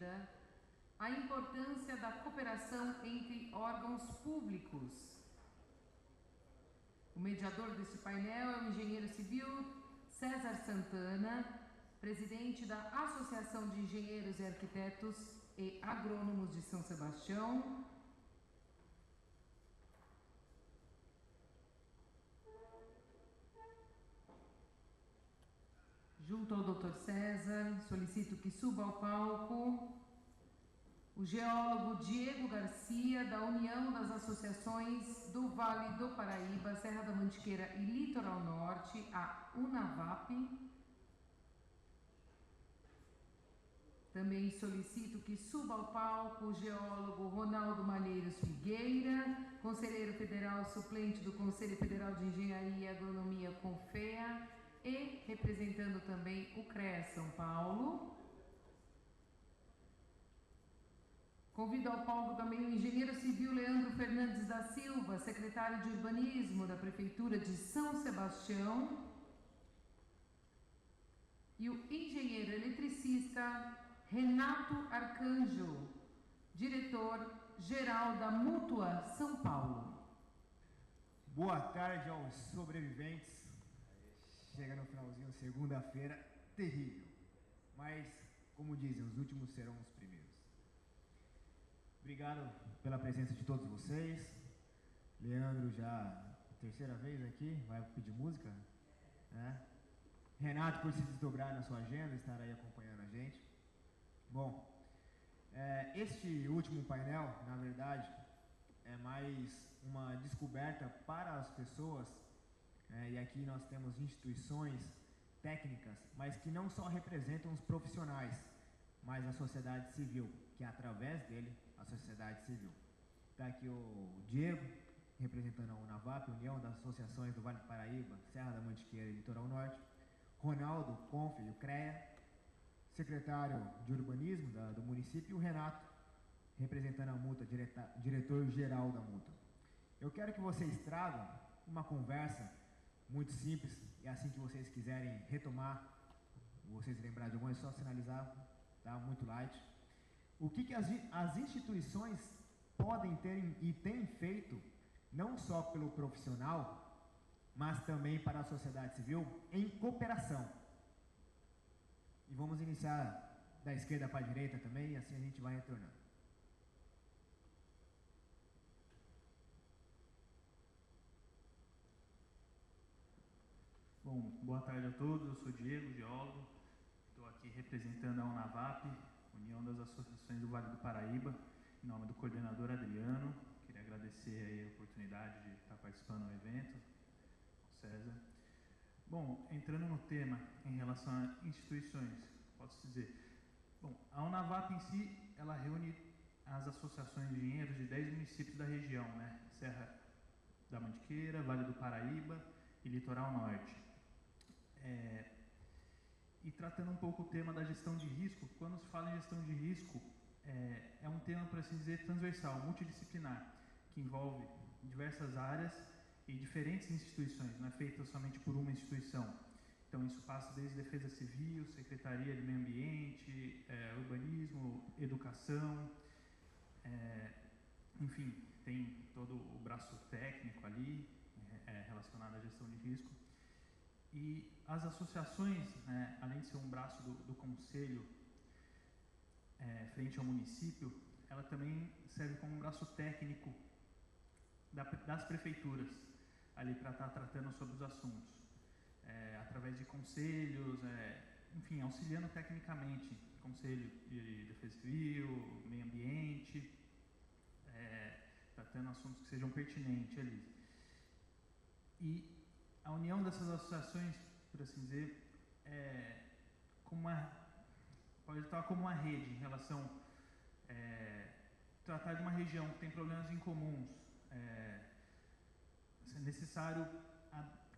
vida a importância da cooperação entre órgãos públicos. O mediador deste painel é o engenheiro civil César Santana, presidente da Associação de Engenheiros e Arquitetos e Agrônomos de São Sebastião. Junto ao Dr. César, solicito que suba ao palco o geólogo Diego Garcia, da União das Associações do Vale do Paraíba, Serra da Mantiqueira e Litoral Norte, a UNAVAP. Também solicito que suba ao palco o geólogo Ronaldo Malheiros Figueira, conselheiro federal suplente do Conselho Federal de Engenharia e Agronomia CONFEA e representando também o CREA São Paulo. Convido ao palco também o engenheiro civil Leandro Fernandes da Silva, secretário de Urbanismo da Prefeitura de São Sebastião, e o engenheiro eletricista Renato Arcanjo, diretor-geral da Mútua São Paulo. Boa tarde aos sobreviventes. Chega no finalzinho, segunda-feira, terrível. Mas, como dizem, os últimos serão os primeiros. Obrigado pela presença de todos vocês. Leandro já terceira vez aqui, vai pedir música, né? Renato por se desdobrar na sua agenda, estar aí acompanhando a gente. Bom, este último painel, na verdade, é mais uma descoberta para as pessoas, e aqui nós temos instituições técnicas, mas que não só representam os profissionais, mas a sociedade civil, que é através dele a sociedade civil. Está aqui o Diego, representando a UNAVAP, União das Associações do Vale do Paraíba, Serra da Mantiqueira e Litoral Norte. Ronaldo, CONF e o CREA, secretário de Urbanismo do município, e o Renato, representando a Mútua, diretor-geral da Mútua. Eu quero que vocês tragam uma conversa muito simples, e assim que vocês quiserem retomar, vocês lembrarem de alguma, é só sinalizar, tá? Muito light. O que as instituições podem ter e têm feito, não só pelo profissional, mas também para a sociedade civil, em cooperação. E vamos iniciar da esquerda para a direita também, e assim a gente vai retornando. Bom, boa tarde a todos, eu sou Diego, geólogo, estou aqui representando a UNAVAP, União das Associações do Vale do Paraíba, em nome do coordenador Adriano. Queria agradecer aí a oportunidade de estar participando do evento, ao César. Bom, entrando no tema em relação a instituições, posso dizer, bom, a UNAVAP em si, ela reúne as associações de engenheiros de 10 municípios da região, né? Serra da Mantiqueira, Vale do Paraíba e Litoral Norte. E tratando um pouco o tema da gestão de risco, quando se fala em gestão de risco, é um tema, por assim dizer, transversal, multidisciplinar, que envolve diversas áreas e diferentes instituições, não é feito somente por uma instituição. Então isso passa desde Defesa Civil, Secretaria de Meio Ambiente, Urbanismo, Educação, enfim, tem todo o braço técnico ali, relacionado à gestão de risco. E as associações, além de ser um braço do conselho frente ao município, ela também serve como um braço técnico das prefeituras, ali para estar tratando sobre os assuntos, através de conselhos, enfim, auxiliando tecnicamente, conselho de defesa civil, meio ambiente, tratando assuntos que sejam pertinentes ali. E a união dessas associações, por assim dizer, pode estar como uma rede em relação tratar de uma região que tem problemas em comuns, é necessário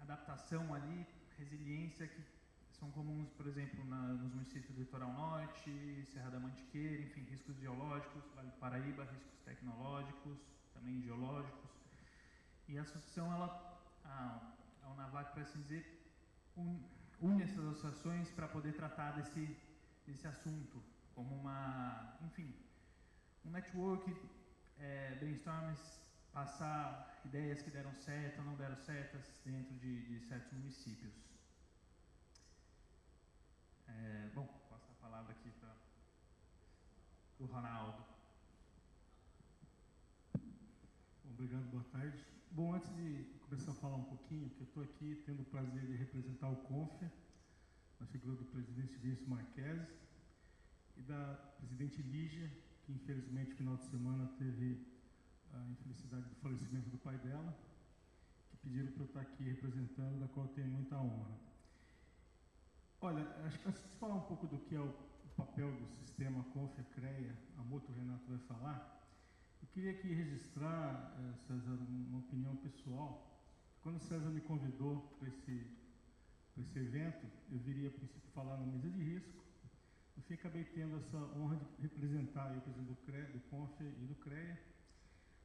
adaptação ali, resiliência, que são comuns, por exemplo, nos municípios do Litoral Norte, Serra da Mantiqueira, enfim, riscos geológicos, Vale do Paraíba, riscos tecnológicos, também geológicos. E a associação, a UNAVAP, para assim dizer, une essas associações para poder tratar desse assunto como uma network, brainstorms, passar ideias que deram certo ou não deram certas dentro de certos municípios. Bom, vou passar a palavra aqui para o Ronaldo. Obrigado, boa tarde. Bom, antes de começar a falar um pouquinho, que eu estou aqui tendo o prazer de representar o CONFEA, na figura do presidente Vinícius Marques e da presidente Lígia, que infelizmente no final de semana teve a infelicidade do falecimento do pai dela, que pediram para eu estar aqui representando, da qual eu tenho muita honra. Olha, acho que antes de falar um pouco do que é o papel do sistema CONFEA-CREA, a Moto Renato vai falar, eu queria aqui registrar, César, uma opinião pessoal. Quando o César me convidou para esse evento, eu viria a princípio falar na mesa de risco. No fim, acabei tendo essa honra de representar o presidente do CREA, do CONFEA e do CREA.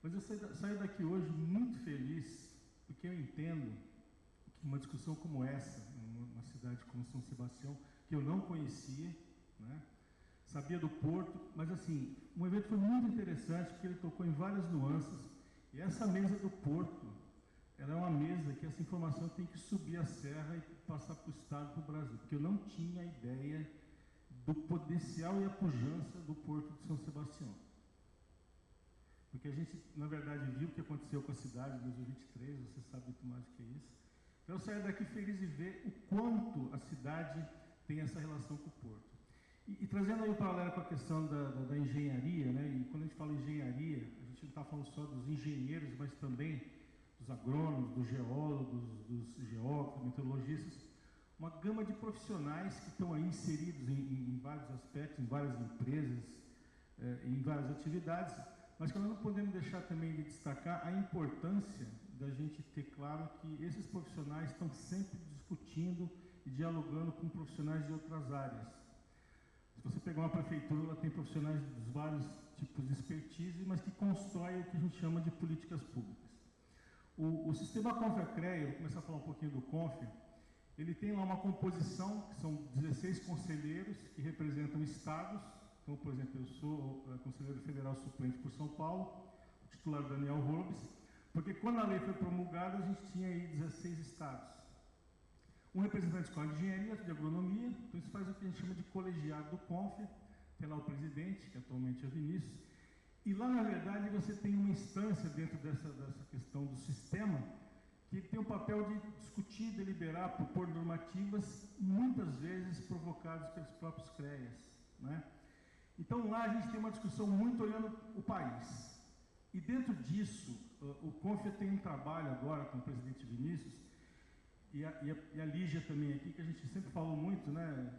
Mas eu saio daqui hoje muito feliz, porque eu entendo que uma discussão como essa, numa cidade como São Sebastião, que eu não conhecia, né? Sabia do Porto, mas assim, um evento foi muito interessante, porque ele tocou em várias nuances, e essa mesa do Porto, ela é uma mesa que essa informação tem que subir a serra e passar para o Estado, para o Brasil, porque eu não tinha ideia do potencial e a pujança do Porto de São Sebastião. Porque a gente, na verdade, viu o que aconteceu com a cidade em 2023, você sabe muito mais do que isso. Então eu saio daqui feliz de ver o quanto a cidade tem essa relação com o Porto. E trazendo aí o paralelo com a questão da engenharia, né? E quando a gente fala engenharia, a gente não está falando só dos engenheiros, mas também dos agrônomos, dos geólogos, dos geógrafos, meteorologistas, uma gama de profissionais que estão aí inseridos em vários aspectos, em várias empresas, em várias atividades, mas que nós não podemos deixar também de destacar a importância da gente ter claro que esses profissionais estão sempre discutindo e dialogando com profissionais de outras áreas. Se você pegar uma prefeitura, ela tem profissionais dos vários tipos de expertise, mas que constroem o que a gente chama de políticas públicas. O sistema CONFEA-CREA, eu vou começar a falar um pouquinho do CONFEA, ele tem lá uma composição, que são 16 conselheiros que representam estados. Então, por exemplo, eu sou conselheiro federal suplente por São Paulo, o titular Daniel Robes, porque quando a lei foi promulgada, a gente tinha aí 16 estados. Um representante de escola de engenharia, de agronomia, então isso faz o que a gente chama de colegiado do CONFEA, tem lá o presidente, que atualmente é o Vinícius, e lá, na verdade, você tem uma instância dentro dessa questão do sistema, que tem o papel de discutir, deliberar, propor normativas, muitas vezes provocadas pelos próprios CREAs, né? Então lá a gente tem uma discussão muito olhando o país. E dentro disso, o CONFEA tem um trabalho agora com o presidente Vinícius, e a Lígia também aqui, que a gente sempre falou muito, né,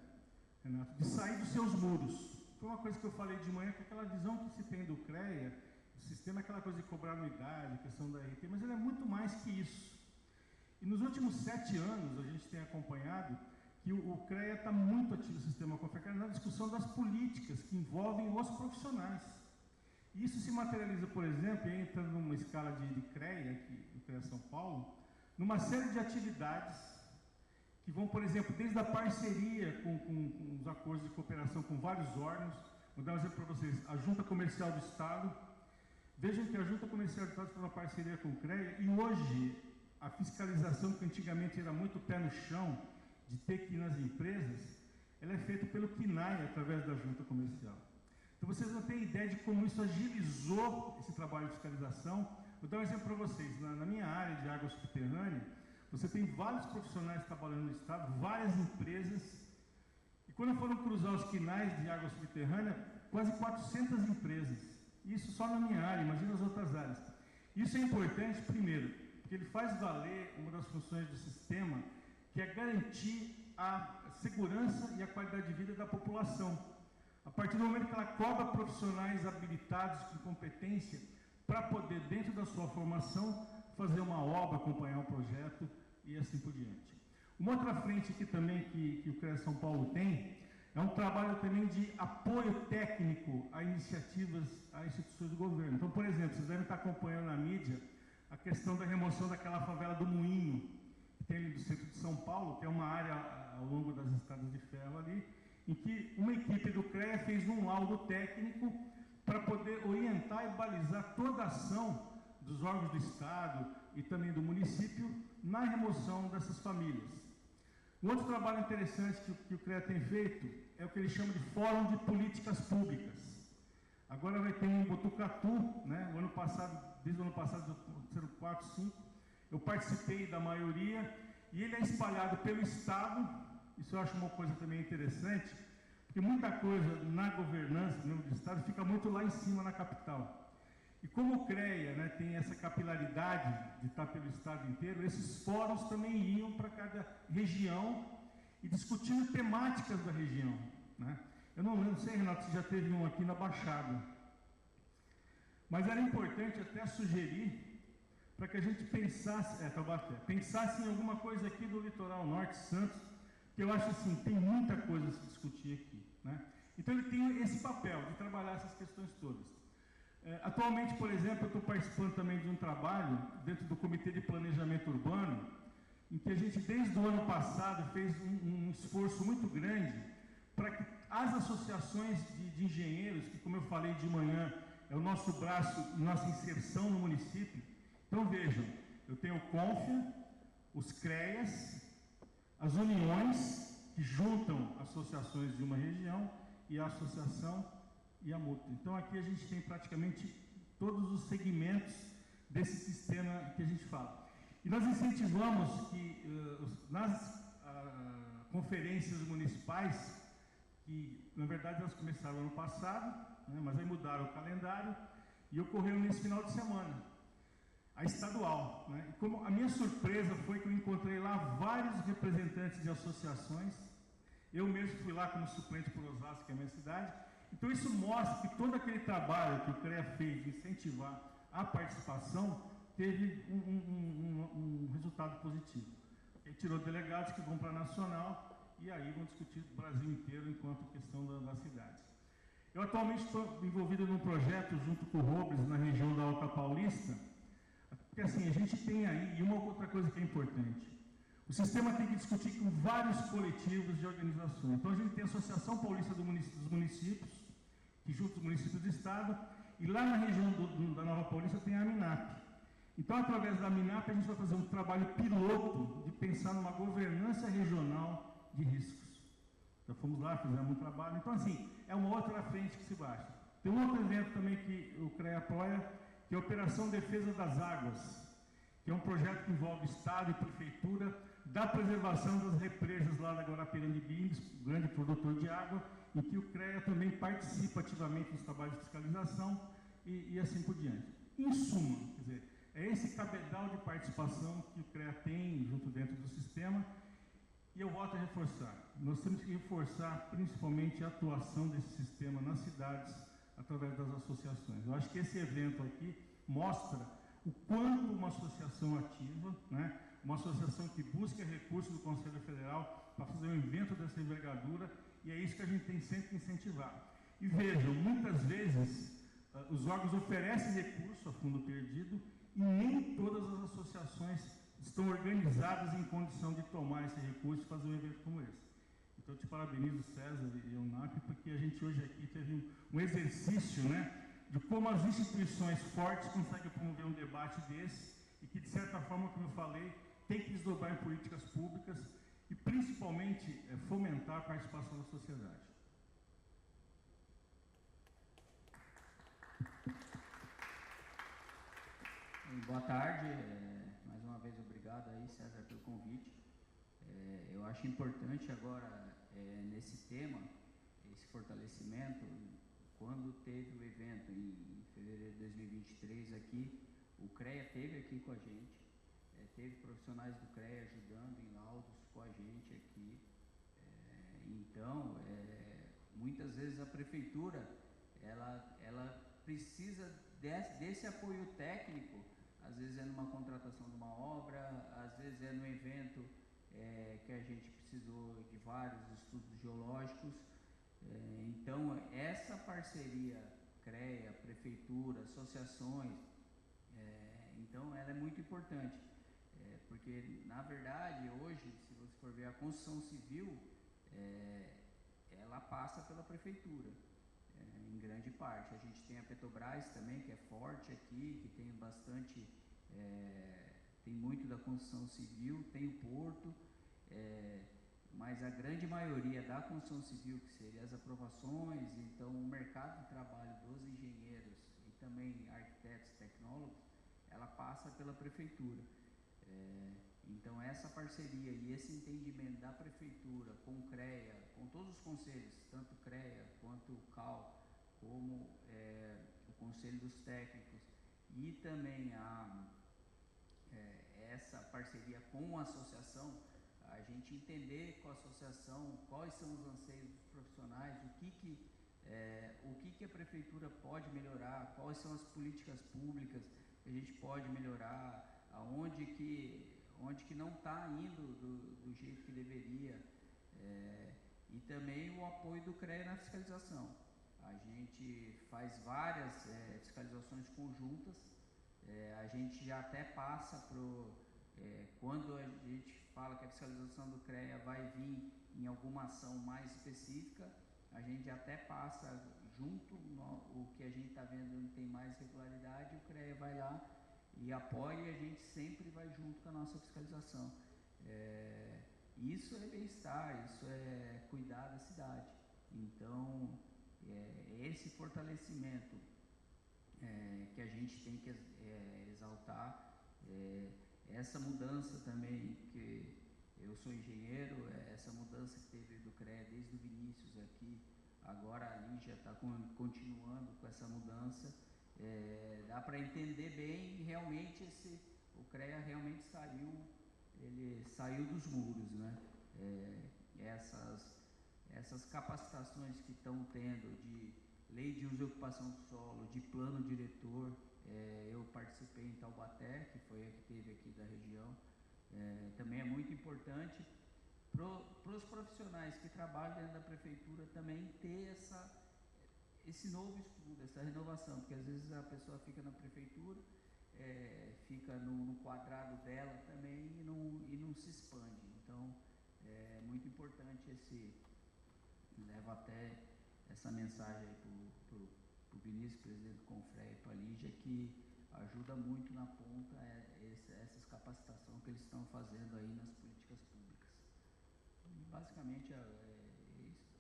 Renato, de sair dos seus muros. Foi uma coisa que eu falei de manhã, que aquela visão que se tem do CREA, do sistema, aquela coisa de cobrar anuidade, questão da RT, mas ele é muito mais que isso. E nos últimos 7 anos, a gente tem acompanhado que o CREA está muito ativo no sistema CONFEA na discussão das políticas que envolvem os profissionais. E isso se materializa, por exemplo, entrando numa escala de CREA, aqui no CREA São Paulo, numa série de atividades que vão, por exemplo, desde a parceria com os acordos de cooperação com vários órgãos. Vou dar um exemplo para vocês. A Junta Comercial do Estado, vejam que a Junta Comercial do Estado faz uma parceria com o CREA, e hoje a fiscalização, que antigamente era muito pé no chão, de ter que ir nas empresas, ela é feita pelo CNAE, através da Junta Comercial. Então vocês não têm ideia de como isso agilizou esse trabalho de fiscalização. Vou dar um exemplo para vocês. Na minha área de água subterrânea, você tem vários profissionais trabalhando no estado, várias empresas, e quando foram cruzar os quinais de água subterrânea, quase 400 empresas. Isso só na minha área, imagina as outras áreas. Isso é importante, primeiro, porque ele faz valer uma das funções do sistema, que é garantir a segurança e a qualidade de vida da população. A partir do momento que ela cobra profissionais habilitados com competência para poder, dentro da sua formação, fazer uma obra, acompanhar um projeto e assim por diante. Uma outra frente aqui também que o CREA São Paulo tem, é um trabalho também de apoio técnico a iniciativas, a instituições do governo. Então, por exemplo, vocês devem estar acompanhando na mídia a questão da remoção daquela favela do Moinho, que tem ali do centro de São Paulo, que é uma área ao longo das estradas de ferro ali, em que uma equipe do CREA fez um laudo técnico para poder orientar e balizar toda a ação dos órgãos do Estado e também do município na remoção dessas famílias. Um outro trabalho interessante que o CREA tem feito é o que ele chama de Fórum de Políticas Públicas. Agora vai ter um em Botucatu, né? Desde o ano passado, serão 4, 5, eu participei da maioria, e ele é espalhado pelo Estado. Isso eu acho uma coisa também interessante, porque muita coisa na governança do Estado fica muito lá em cima, na capital. E como o CREA, né, tem essa capilaridade de estar pelo Estado inteiro, esses fóruns também iam para cada região e discutindo temáticas da região, né? Eu não sei, Renato, se já teve um aqui na Baixada, mas era importante até sugerir para que a gente pensasse em alguma coisa aqui do litoral norte, Santos, que eu acho assim, tem muita coisa a se discutir aqui, né? Então ele tem esse papel de trabalhar essas questões todas. Atualmente, por exemplo, eu estou participando também de um trabalho dentro do Comitê de Planejamento Urbano, em que a gente, desde o ano passado, fez um esforço muito grande para que as associações de engenheiros, que, como eu falei de manhã, é o nosso braço e nossa inserção no município. Então, vejam, eu tenho o CONFIA, os CREAs, as uniões que juntam associações de uma região e a associação e a MUT. Então, aqui a gente tem praticamente todos os segmentos desse sistema que a gente fala. E nós incentivamos que nas conferências municipais, que na verdade elas começaram ano passado, né, mas aí mudaram o calendário e ocorreu nesse final de semana, a estadual, né? E como a minha surpresa foi que eu encontrei lá vários representantes de associações. Eu mesmo fui lá como suplente por Osasco, que é a minha cidade. Então isso mostra que todo aquele trabalho que o CREA fez de incentivar a participação teve um resultado positivo. Ele tirou delegados que vão para a nacional e aí vão discutir o Brasil inteiro enquanto questão das cidades. Eu atualmente estou envolvido num projeto junto com o Robles na região da Alta Paulista, porque assim, a gente tem aí, e uma outra coisa que é importante, o sistema tem que discutir com vários coletivos de organizações. Então a gente tem a Associação Paulista dos Municípios, que junta os municípios do Estado, e lá na região da Nova Paulista tem a AMINAP. Então, através da AMINAP, a gente vai fazer um trabalho piloto de pensar numa governança regional de riscos. Já fomos lá, fizemos um trabalho. Então, assim, é uma outra frente que se baixa. Tem um outro evento também que o CREA apoia, que é a Operação Defesa das Águas, que é um projeto que envolve Estado e Prefeitura, da preservação das represas lá da Guarapiranga de Bimbes, grande produtor de água, em que o CREA também participa ativamente nos trabalhos de fiscalização e assim por diante. Em suma, quer dizer, é esse cabedal de participação que o CREA tem junto dentro do sistema, e eu volto a reforçar. Nós temos que reforçar principalmente a atuação desse sistema nas cidades através das associações. Eu acho que esse evento aqui mostra o quanto uma associação ativa, né, uma associação que busca recursos do Conselho Federal para fazer um evento dessa envergadura, e é isso que a gente tem sempre que incentivar. E vejam, muitas vezes os órgãos oferecem recurso a fundo perdido e nem todas as associações estão organizadas em condição de tomar esse recurso e fazer um evento como esse. Então eu te parabenizo, César e UNAP, porque a gente hoje aqui teve um exercício, né, de como as instituições fortes conseguem promover um debate desse e que, de certa forma, como eu falei, tem que desdobrar em políticas públicas e, principalmente, fomentar a participação da sociedade. Boa tarde, mais uma vez obrigado aí, César, pelo convite. Eu acho importante agora, nesse tema, esse fortalecimento. Quando teve o evento em fevereiro de 2023 aqui, o CREA esteve aqui com a gente, teve profissionais do CREA ajudando em laudos com a gente aqui. Então, muitas vezes a prefeitura, ela precisa desse apoio técnico, às vezes é numa contratação de uma obra, às vezes é num evento que a gente precisou de vários estudos geológicos. Então, essa parceria CREA, prefeitura, associações, então ela é muito importante, porque na verdade hoje, se você for ver a construção civil, ela passa pela prefeitura, em grande parte. parte. A gente tem a Petrobras também, que é forte aqui, que tem bastante, tem muito da construção civil, tem o porto, mas a grande maioria da construção civil, que seria as aprovações, então o mercado de trabalho dos engenheiros e também arquitetos e tecnólogos, ela passa pela prefeitura. Então essa parceria e esse entendimento da prefeitura com o CREA, com todos os conselhos, tanto o CREA quanto o CAL, como o Conselho dos Técnicos, e também essa parceria com a associação, a gente entender com a associação quais são os anseios dos profissionais, o que a prefeitura pode melhorar, quais são as políticas públicas que a gente pode melhorar, onde que não está indo do jeito que deveria, e também o apoio do CREA na fiscalização. A gente faz várias fiscalizações conjuntas, a gente já até passa quando a gente fala que a fiscalização do CREA vai vir em alguma ação mais específica, a gente até passa junto o que a gente está vendo onde tem mais irregularidade, o CREA vai lá e apoia, e a gente sempre vai junto com a nossa fiscalização. Isso é bem-estar, isso é cuidar da cidade. Então, esse fortalecimento que a gente tem que exaltar, essa mudança também, que eu sou engenheiro, essa mudança que teve do CREA desde o Vinícius aqui, agora a Lígia está continuando com essa mudança, dá para entender bem, realmente o CREA realmente saiu dos muros, né? Essas capacitações que estão tendo de lei de uso e ocupação do solo, de plano diretor, eu participei em Taubaté, que foi a que teve aqui da região, também é muito importante para os profissionais que trabalham dentro da prefeitura também ter esse novo estudo, essa renovação, porque às vezes a pessoa fica na prefeitura, fica no quadrado dela também e não se expande. Então é muito importante levo até essa mensagem aí para o Vinícius, presidente do Confré, e para a Lígia, que ajuda muito na ponta essas capacitações que eles estão fazendo aí nas políticas públicas. E basicamente é isso.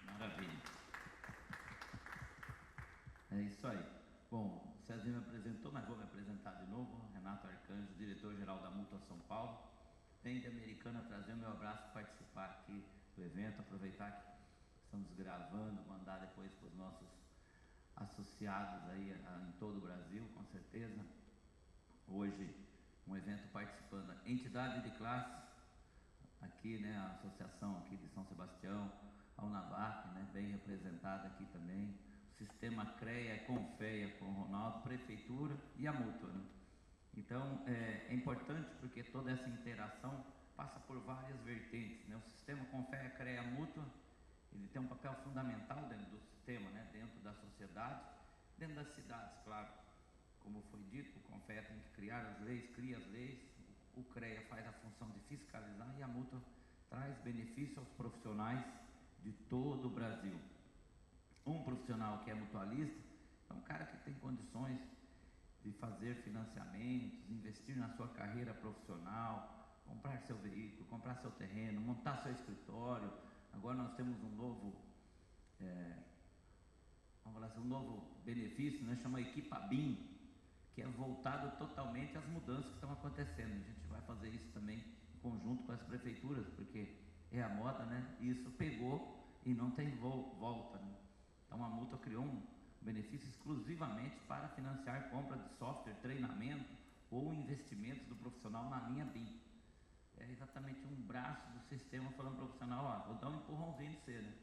Maravilha. É isso aí. Bom, o Cezinho me apresentou, mas vou me apresentar de novo. Renato Arcanjo, diretor-geral da Mútua São Paulo. Vem de Americana trazer meu abraço para participar aqui do evento, aproveitar que estamos gravando, mandar depois para os nossos associados aí em todo o Brasil, com certeza. Hoje, um evento participando, entidade de classe, aqui, né, a associação aqui de São Sebastião, a UNAVAP, né, bem representada aqui também, o sistema CREA, Confeia, com o Ronaldo, prefeitura e a Mútua, né? Então, é importante porque toda essa interação passa por várias vertentes, né? O sistema Confeia, CREA, Mútua, ele tem um papel fundamental dentro do sistema, né? Dentro da sociedade, dentro das cidades, claro. Como foi dito, o Confeia tem que criar as leis, cria as leis, o CREA faz a função de fiscalizar e a Mútua traz benefício aos profissionais de todo o Brasil. Um profissional que é mutualista é um cara que tem condições de fazer financiamentos, investir na sua carreira profissional, comprar seu veículo, comprar seu terreno, montar seu escritório. Agora nós temos um novo, um novo benefício, né, chama Equipabim, que é voltado totalmente às mudanças que estão acontecendo. A gente vai fazer isso também em conjunto com as prefeituras, porque é a moda, né? E isso pegou e não tem volta, né? Então a Mútua criou um benefício exclusivamente para financiar compra de software, treinamento ou investimentos do profissional na linha BIM. É exatamente um braço do sistema falando para o profissional, vou dar um empurrãozinho de você, né?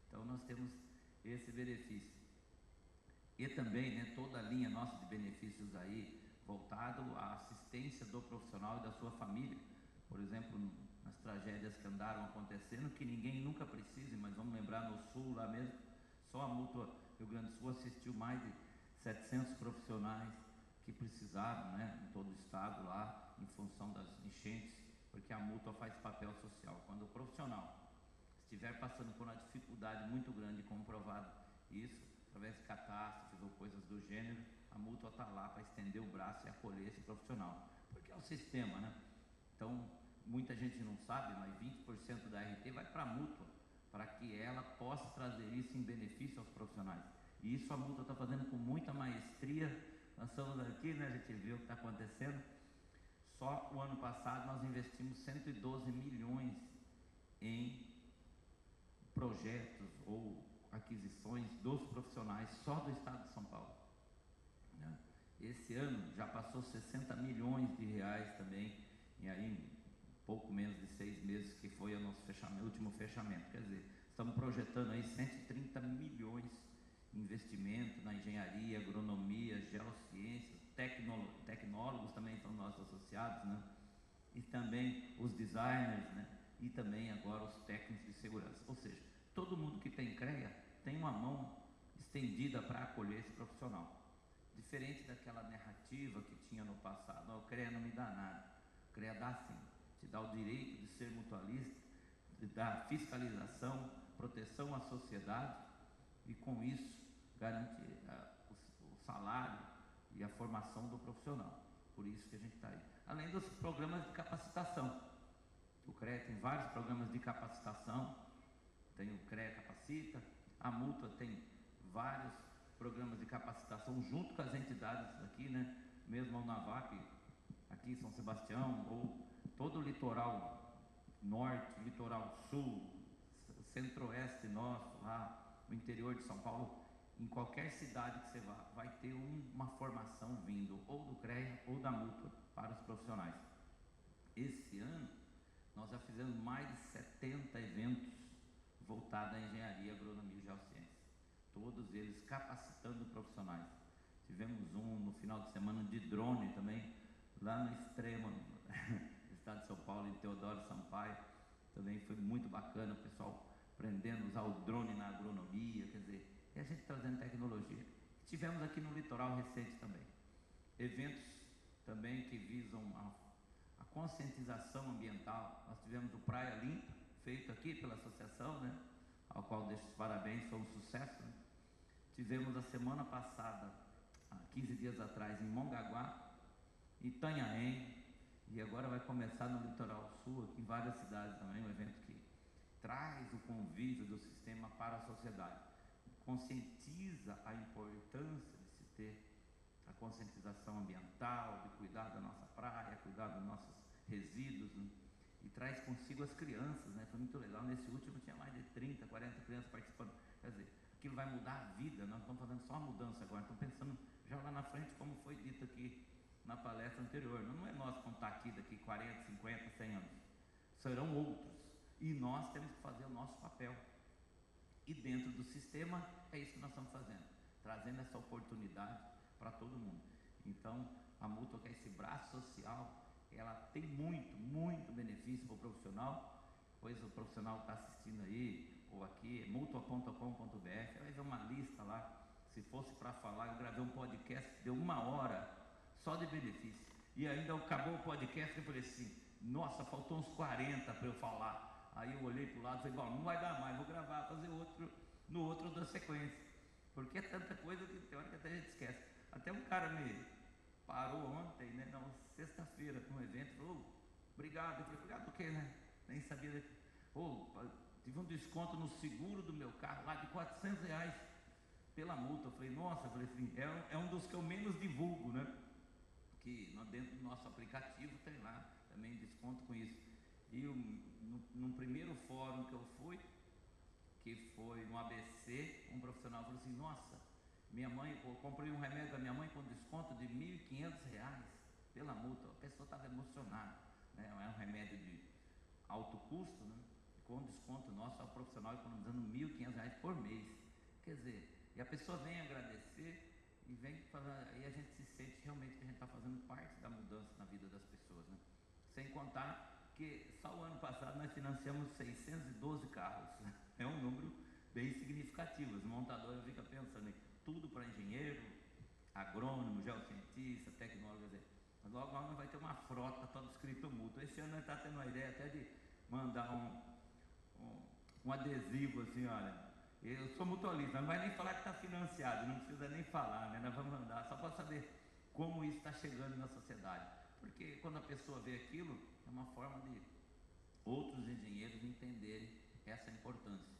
Então nós temos esse benefício. E também, né, toda a linha nossa de benefícios aí voltado à assistência do profissional e da sua família. Por exemplo, nas tragédias que andaram acontecendo, que ninguém nunca precise, mas vamos lembrar no Sul lá mesmo, só a Mútua Rio Grande do Sul assistiu mais de 700 profissionais que precisaram, né, em todo o estado lá, em função das enchentes, porque a Mútua faz papel social. Quando o profissional estiver passando por uma dificuldade muito grande comprovada Isso, através de catástrofes ou coisas do gênero, a mútua está lá para estender o braço e acolher esse profissional. Porque é o sistema, né? Então, muita gente não sabe, mas 20% da RT vai para a mútua, para que ela possa trazer isso em benefício aos profissionais. E isso a mútua está fazendo com muita maestria. Nós estamos aqui, né? A gente viu o que está acontecendo. Só o ano passado nós investimos 112 milhões em projetos ou aquisições dos profissionais só do estado de São Paulo, né? Esse ano já passou 60 milhões de reais também, e aí pouco menos de 6 meses que foi o nosso último fechamento. Quer dizer, estamos projetando aí 130 milhões de investimento na engenharia, agronomia, geociências, tecnólogos também são nossos associados, né? E também os designers, né? E também agora os técnicos de segurança. Ou seja, todo mundo que tem CREA tem uma mão estendida para acolher esse profissional. Diferente daquela narrativa que tinha no passado, o CREA não me dá nada. O CREA dá sim, te dá o direito de ser mutualista, te dá fiscalização, proteção à sociedade e com isso garante o salário e a formação do profissional. Por isso que a gente está aí. Além dos programas de capacitação. O CREA tem vários programas de capacitação, tem o CREA Capacita, a mútua tem vários programas de capacitação junto com as entidades aqui, né? Mesmo a UNAVAP, aqui em São Sebastião, ou todo o litoral norte, litoral sul, centro-oeste nosso, lá no interior de São Paulo, em qualquer cidade que você vá, vai ter uma formação vindo ou do CREA ou da mútua para os profissionais. Esse ano, nós já fizemos mais de 70 eventos voltados à engenharia, agronomia e geociência. Todos eles capacitando profissionais. Tivemos um no final de semana de drone também, lá no extremo do estado de São Paulo, em Teodoro Sampaio. Também foi muito bacana, o pessoal aprendendo a usar o drone na agronomia, quer dizer, e a gente trazendo tecnologia. Tivemos aqui no litoral recente também eventos também que visam a conscientização ambiental. Nós tivemos o Praia Limpa, feito aqui pela associação, né? Ao qual deixo os parabéns, foi um sucesso, né? Tivemos a semana passada, há 15 dias atrás, em Mongaguá, Itanhaém, e agora vai começar no litoral sul, aqui em várias cidades também, um evento que traz o convívio do sistema para a sociedade, conscientiza a importância de se ter a conscientização ambiental, de cuidar da nossa praia, cuidar dos nossos resíduos, né? E traz consigo as crianças, né? Foi muito legal. Nesse último tinha mais de 30, 40 crianças participando. Quer dizer, aquilo vai mudar a vida. Nós estamos fazendo só uma mudança agora. Estamos pensando já lá na frente, como foi dito aqui na palestra anterior. Não é nós contar aqui daqui 40, 50, 100 anos. Serão outros. E nós temos que fazer o nosso papel. E dentro do sistema, é isso que nós estamos fazendo. Trazendo essa oportunidade para todo mundo. Então, a mútua, que é esse braço social, ela tem muito benefício para o profissional, pois o profissional está assistindo aí, ou aqui, mutua.com.br, vai ver uma lista lá. Se fosse para falar, eu gravei um podcast, deu 1 hora só de benefício, e ainda acabou o podcast, eu falei assim, nossa, faltou uns 40 para eu falar. Aí eu olhei para o lado e falei, bom, não vai dar mais, vou gravar, fazer outro, no outro da sequência, porque é tanta coisa que tem hora que até a gente esquece. Até um cara me parou ontem, né, na sexta-feira, num evento, falou, obrigado. Eu falei, obrigado por quê, né? Nem sabia. Tive um desconto no seguro do meu carro lá de R$400 pela multa. Eu falei, nossa, eu falei assim, é um dos que eu menos divulgo, né? Que dentro do nosso aplicativo tem lá também desconto com isso. E no primeiro fórum que eu fui, que foi no ABC, um profissional falou assim, nossa, minha mãe, eu comprei um remédio da minha mãe com desconto de R$1.500 pela multa. A pessoa estava emocionada, né? É um remédio de alto custo, né? Com desconto nosso, o profissional economizando R$1.500 por mês. Quer dizer, e a pessoa vem agradecer e vem falar, e a gente se sente realmente que a gente está fazendo parte da mudança na vida das pessoas, né? Sem contar que só o ano passado nós financiamos 612 carros. É um número bem significativo. Os montadores ficam pensando em tudo para engenheiro, agrônomo, geocientista, tecnólogo, mas logo nós vai ter uma frota toda escrito mútuo. Esse ano nós estamos tendo uma ideia até de mandar um adesivo assim, olha, Eu sou mutualista, não vai nem falar que está financiado, não precisa nem falar, né? Nós vamos andar, só para saber como isso está chegando na sociedade. Porque quando a pessoa vê aquilo, é uma forma de outros engenheiros entenderem essa importância.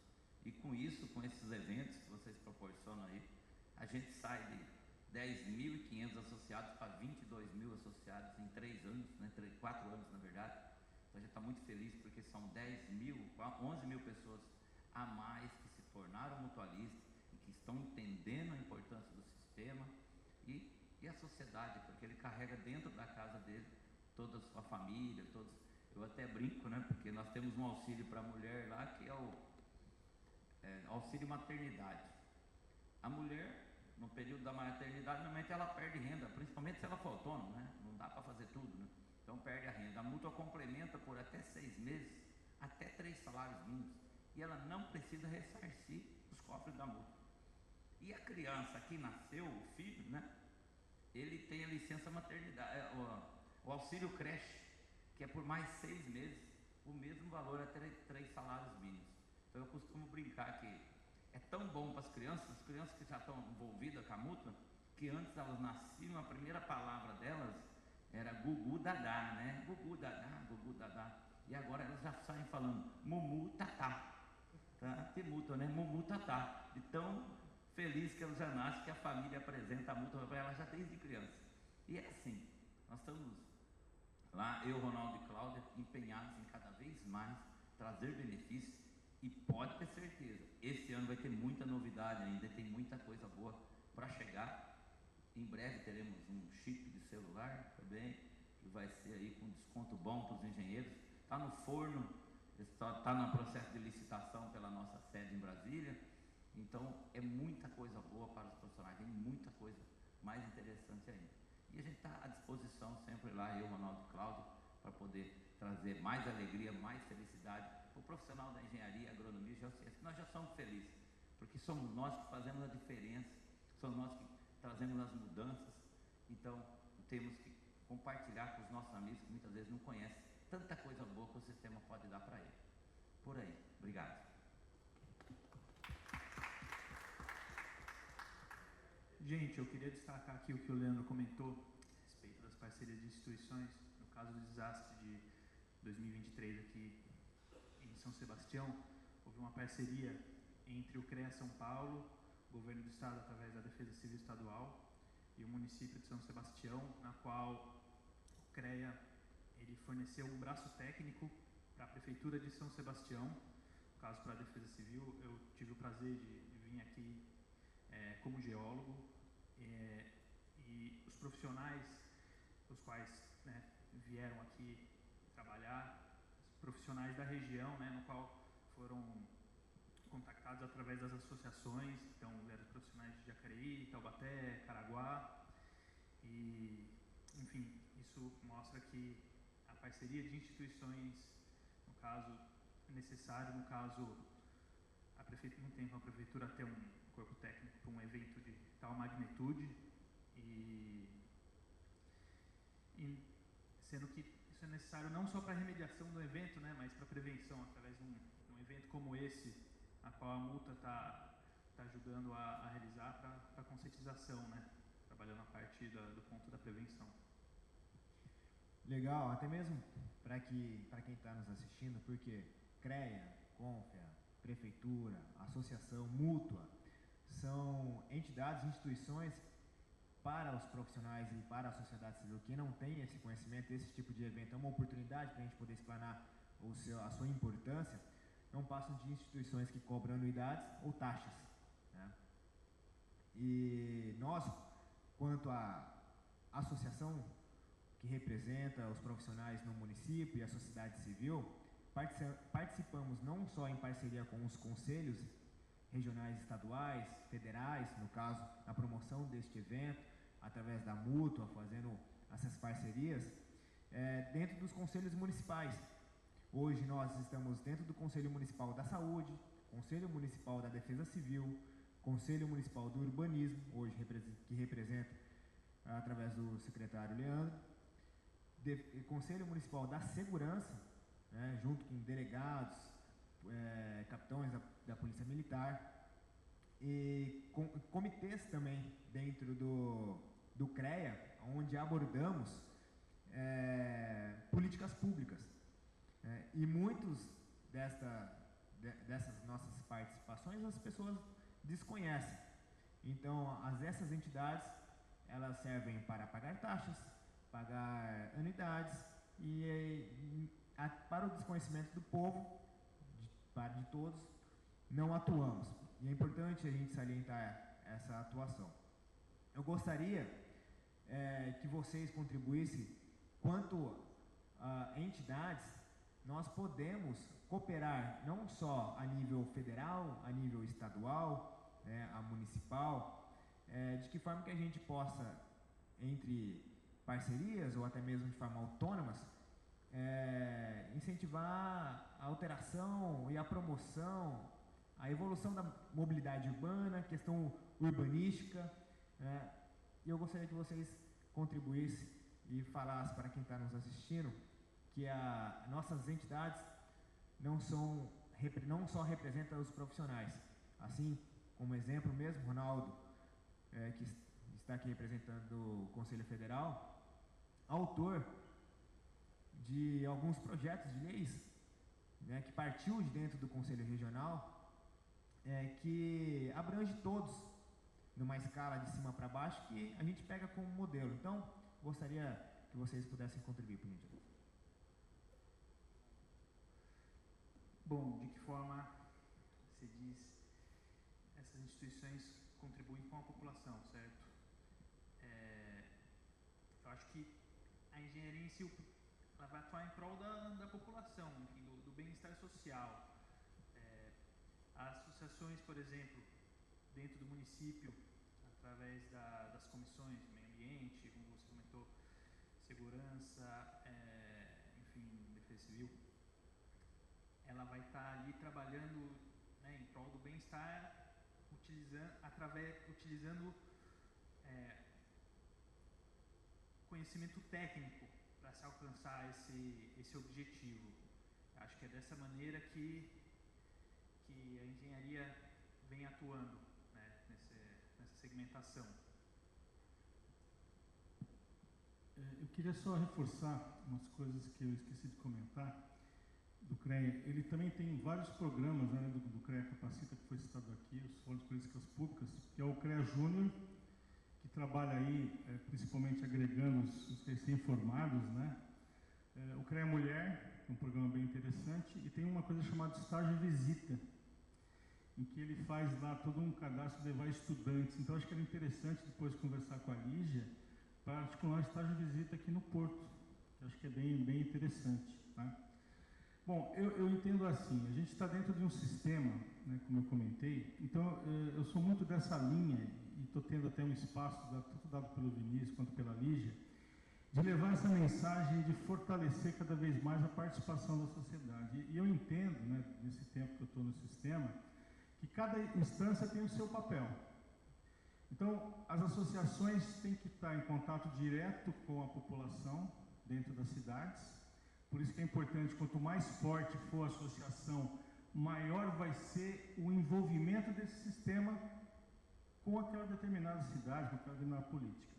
E com isso, com esses eventos que vocês proporcionam aí, a gente sai de 10.500 associados para 22.000 associados em 3 anos, né? 4 anos na verdade. Então a gente está muito feliz porque são 11.000 pessoas a mais que se tornaram mutualistas e que estão entendendo a importância do sistema e a sociedade, porque ele carrega dentro da casa dele toda a sua família, todos. Eu até brinco, né? Porque nós temos um auxílio para a mulher lá que é o auxílio maternidade. A mulher, no período da maternidade, normalmente ela perde renda, principalmente se ela for autônoma, né? Não dá para fazer tudo, né? Então perde a renda. A mútua complementa por até 6 meses, até 3 salários mínimos, e ela não precisa ressarcir os cofres da mútua. E a criança que nasceu, o filho, né? Ele tem a licença maternidade, o auxílio creche, que é por mais 6 meses, o mesmo valor até 3 salários mínimos. Então eu costumo brincar que é tão bom para as crianças que já estão envolvidas com a mútua, que antes elas nasciam, a primeira palavra delas era gugu dadá, né? Gugu dadá, gugu dadá. E agora elas já saem falando mumu tatá, tá? Tem mútua, né? Mumu tatá. De tão feliz que elas já nascem, que a família apresenta a mútua para elas já desde criança. E é assim, nós estamos lá, eu, Ronaldo e Cláudia, empenhados em cada vez mais trazer benefícios, e pode ter certeza, esse ano vai ter muita novidade ainda, tem muita coisa boa para chegar. Em breve teremos um chip de celular também, que vai ser aí com desconto bom para os engenheiros. Está no forno, está no processo de licitação pela nossa sede em Brasília. Então é muita coisa boa para os profissionais, tem muita coisa mais interessante ainda. E a gente está à disposição sempre lá, eu, Ronaldo e Cláudio, para poder trazer mais alegria, mais felicidade para o profissional da engenharia, agronomia e geociência. Nós já somos felizes, porque somos nós que fazemos a diferença, somos nós que trazemos as mudanças. Então temos que compartilhar com os nossos amigos que muitas vezes não conhecem tanta coisa boa que o sistema pode dar para ele. Por aí. Obrigado. Gente, eu queria destacar aqui o que o Leandro comentou a respeito das parcerias de instituições. No caso do desastre de 2023 aqui em São Sebastião, houve uma parceria entre o CREA São Paulo, o Governo do Estado através da Defesa Civil Estadual e o município de São Sebastião, na qual o CREA ele forneceu um braço técnico para a Prefeitura de São Sebastião. No caso, para a Defesa Civil, eu tive o prazer de vir aqui como geólogo, e os profissionais, os quais, né, vieram aqui trabalhar, os profissionais da região, né, no qual foram contactados através das associações. Então eram profissionais de Jacareí, Taubaté, Caraguá, e enfim, isso mostra que a parceria de instituições, no caso necessário, no caso a prefeitura não tem como a prefeitura ter um corpo técnico para um evento de tal magnitude, e sendo que isso é necessário não só para a remediação do evento, né, mas para a prevenção, através de um evento como esse, a qual a multa está ajudando a realizar para a conscientização, né, trabalhando a partir do ponto da prevenção. Legal, até mesmo para quem está nos assistindo, porque CREA, CONFEA, Prefeitura, Associação, Mútua, são entidades e instituições para os profissionais e para a sociedade civil que não tem esse conhecimento. Esse tipo de evento é uma oportunidade para a gente poder explanar a sua importância. Não passam de instituições que cobram anuidades ou taxas, né? E nós, quanto à associação que representa os profissionais no município e a sociedade civil, participamos não só em parceria com os conselhos regionais, estaduais, federais, no caso, na promoção deste evento, através da Mútua, fazendo essas parcerias, dentro dos conselhos municipais. Hoje nós estamos dentro do Conselho Municipal da Saúde, Conselho Municipal da Defesa Civil, Conselho Municipal do Urbanismo, hoje que representa através do secretário Leandro, Conselho Municipal da Segurança, né, junto com delegados, capitães da Polícia Militar, e comitês também dentro do CREA, onde abordamos políticas públicas. E muitos dessas nossas participações as pessoas desconhecem. Então, essas entidades, elas servem para pagar taxas, pagar anuidades e para o desconhecimento do povo, de todos, não atuamos. E é importante a gente salientar essa atuação. Eu gostaria que vocês contribuíssem quanto a entidades. Nós podemos cooperar não só a nível federal, a nível estadual, a municipal, de que forma que a gente possa, entre parcerias ou até mesmo de forma autônomas, incentivar a alteração e a promoção, a evolução da mobilidade urbana, questão urbanística. E eu gostaria que vocês contribuíssem e falassem para quem está nos assistindo que nossas entidades não só representam os profissionais, assim como exemplo mesmo, Ronaldo, que está aqui representando o Conselho Federal, autor de alguns projetos de leis, que partiu de dentro do Conselho Regional, que abrange todos, numa escala de cima para baixo, que a gente pega como modelo. Então, gostaria que vocês pudessem contribuir, por gentileza. Bom, de que forma se diz essas instituições contribuem com a população, certo? Eu acho que a engenharia em si ela vai atuar em prol da população, enfim, do bem-estar social. As associações, por exemplo, dentro do município, através das comissões de meio ambiente, como você comentou, segurança, enfim, defesa civil, ela vai estar ali trabalhando em prol do bem-estar, utilizando conhecimento técnico para se alcançar esse objetivo. Acho que é dessa maneira que a engenharia vem atuando, nessa segmentação. Eu queria só reforçar umas coisas que eu esqueci de comentar do CREA. Ele também tem vários programas, do CREA Capacita, que foi citado aqui, os Fóruns de Políticas Públicas, que é o CREA Júnior, que trabalha aí principalmente agregando os recém-formados, o CREA Mulher, que é um programa bem interessante, e tem uma coisa chamada Estágio Visita, em que ele faz lá todo um cadastro de levar estudantes. Então, acho que era interessante depois conversar com a Lígia para articular um estágio de visita aqui no Porto, que acho que é bem interessante. Tá? Bom, eu entendo assim, a gente está dentro de um sistema, como eu comentei, então eu sou muito dessa linha, e estou tendo até um espaço, tanto dado pelo Vinícius quanto pela Lígia, de levar essa mensagem de fortalecer cada vez mais a participação da sociedade. E eu entendo, nesse tempo que eu estou no sistema, que cada instância tem o seu papel. Então, as associações têm que estar em contato direto com a população dentro das cidades. Por isso que é importante, quanto mais forte for a associação, maior vai ser o envolvimento desse sistema com aquela determinada cidade, com aquela determinada política.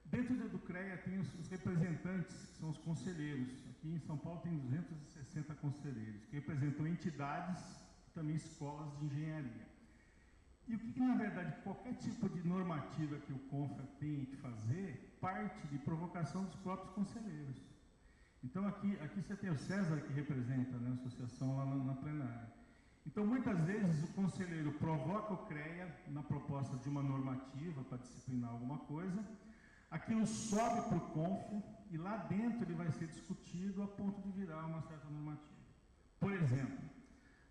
Dentro do CREA tem os representantes, que são os conselheiros. Aqui em São Paulo tem 260 conselheiros, que representam entidades e também escolas de engenharia. E o que na verdade, qualquer tipo de normativa que o CONFA tem que fazer, parte de provocação dos próprios conselheiros. Então aqui você tem o César, que representa a associação lá na plenária. Então muitas vezes o conselheiro provoca o CREA na proposta de uma normativa para disciplinar alguma coisa, aquilo sobe para o CONFA e lá dentro ele vai ser discutido a ponto de virar uma certa normativa. Por exemplo,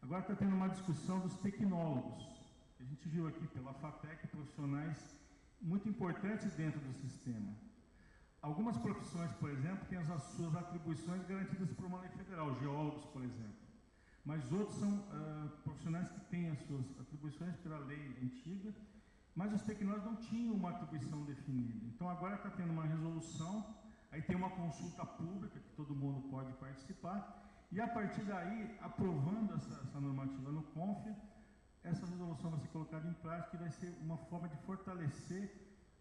agora está tendo uma discussão dos tecnólogos. A gente viu aqui pela FATEC profissionais muito importantes dentro do sistema. Algumas profissões, por exemplo, têm as suas atribuições garantidas por uma lei federal, geólogos, por exemplo. Mas outros são profissionais que têm as suas atribuições pela lei antiga, mas os tecnólogos não tinham uma atribuição definida. Então agora está tendo uma resolução, aí tem uma consulta pública que todo mundo pode participar, e a partir daí, aprovando essa normativa no CONFA, essa resolução vai ser colocada em prática e vai ser uma forma de fortalecer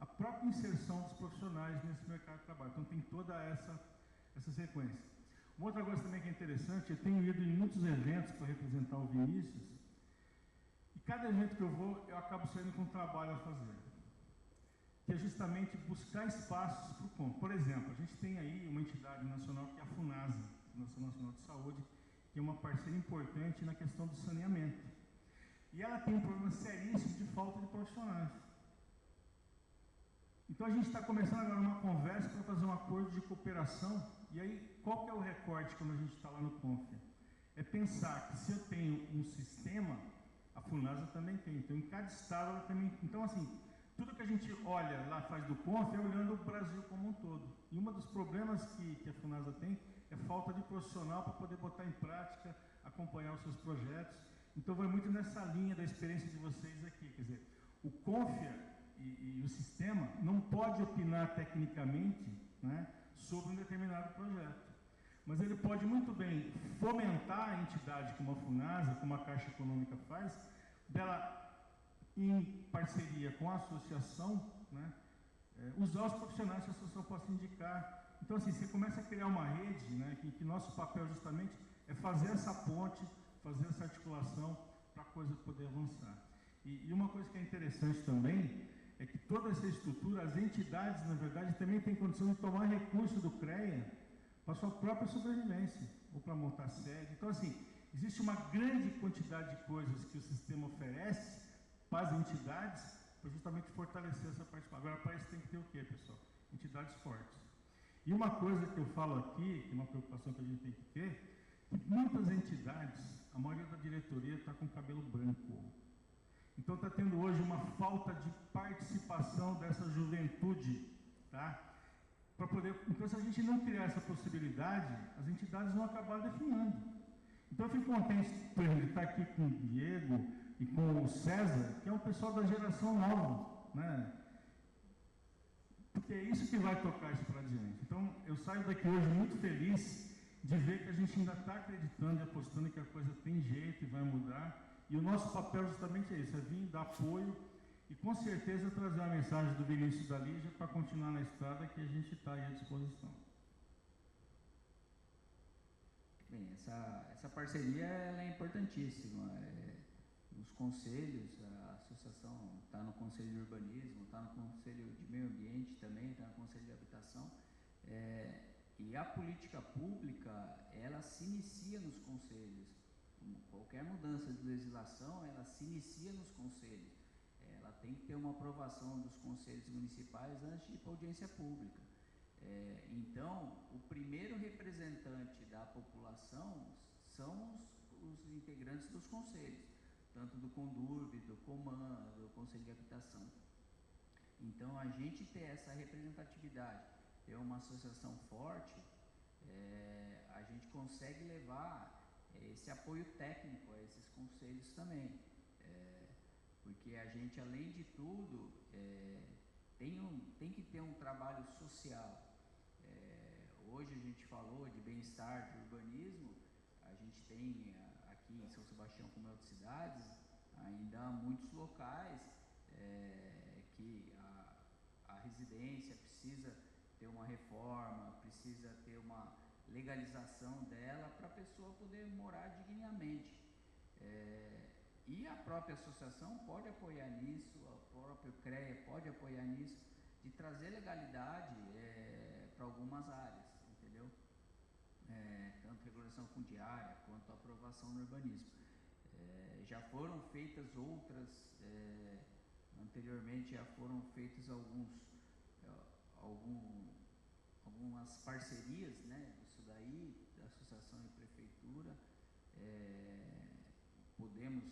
a própria inserção dos profissionais nesse mercado de trabalho. Então tem toda essa sequência. Uma outra coisa também que é interessante, eu tenho ido em muitos eventos para representar o Vinícius, e cada evento que eu vou, eu acabo saindo com um trabalho a fazer, que é justamente buscar espaços para o CONF. Por exemplo, a gente tem aí uma entidade nacional que é a FUNASA, Fundação Nacional de Saúde, que é uma parceira importante na questão do saneamento. E ela tem um problema seríssimo de falta de profissionais. Então a gente está começando agora uma conversa para fazer um acordo de cooperação. E aí, qual que é o recorte quando a gente está lá no CONF? É pensar que se eu tenho um sistema, a FUNASA também tem. Então, em cada estado ela também... Então, assim, tudo que a gente olha lá, faz do CONF, é olhando o Brasil como um todo. E um dos problemas que a FUNASA tem é falta de profissional para poder botar em prática, acompanhar os seus projetos. Então, vai muito nessa linha da experiência de vocês aqui. Quer dizer, o CONF e o sistema não pode opinar tecnicamente, né, sobre um determinado projeto. Mas ele pode muito bem fomentar a entidade como a FUNASA, como a Caixa Econômica faz, dela, em parceria com a associação, né, usar os profissionais que a associação possa indicar. Então, assim, você começa a criar uma rede, né, que nosso papel justamente é fazer essa ponte, fazer essa articulação para a coisa poder avançar. E uma coisa que é interessante também é que toda essa estrutura, as entidades, na verdade, também têm condição de tomar recurso do CREA para a sua própria sobrevivência, ou para montar sede. Então, assim, existe uma grande quantidade de coisas que o sistema oferece para as entidades para justamente fortalecer essa participação. Agora, para isso tem que ter o quê, pessoal? Entidades fortes. E uma coisa que eu falo aqui, que é uma preocupação que a gente tem que ter, que muitas entidades, a maioria da diretoria está com cabelo branco. Então está tendo hoje uma falta de participação dessa juventude, tá? Para poder, então, se a gente não criar essa possibilidade, as entidades vão acabar definhando. Então eu fico contente por ele estar aqui com o Diego e com o César, que é um pessoal da geração nova, né? Porque é isso que vai tocar isso para adiante. Então eu saio daqui hoje muito feliz de ver que a gente ainda está acreditando e apostando que a coisa tem jeito e vai mudar. E o nosso papel justamente é isso, é vir dar apoio e com certeza trazer a mensagem do Vinícius e da Lígia para continuar na estrada que a gente está aí à disposição. Bem, essa parceria ela é importantíssima. Os conselhos, a associação está no Conselho de Urbanismo, está no Conselho de Meio Ambiente também, está no Conselho de Habitação. E a política pública, ela se inicia nos conselhos. Qualquer mudança de legislação, ela se inicia nos conselhos. Ela tem que ter uma aprovação dos conselhos municipais antes de ir para a audiência pública. Então, o primeiro representante da população são os integrantes dos conselhos, tanto do CONDURB, do COMAN, do Conselho de Habitação. Então, a gente ter essa representatividade, ter uma associação forte, a gente consegue levar esse apoio técnico a esses conselhos também, porque a gente, além de tudo, tem que ter um trabalho social. Hoje a gente falou de bem-estar, de urbanismo, a gente tem aqui em São Sebastião, como em outras cidades, ainda há muitos locais que a residência precisa ter uma reforma, precisa ter uma legalização dela para a pessoa poder morar dignamente. E a própria associação pode apoiar nisso, o próprio CREA pode apoiar nisso, de trazer legalidade para algumas áreas, entendeu? Tanto regulação fundiária quanto aprovação no urbanismo. Já foram feitas outras, anteriormente já foram feitas algumas parcerias, né, disso daí, da associação e prefeitura. Podemos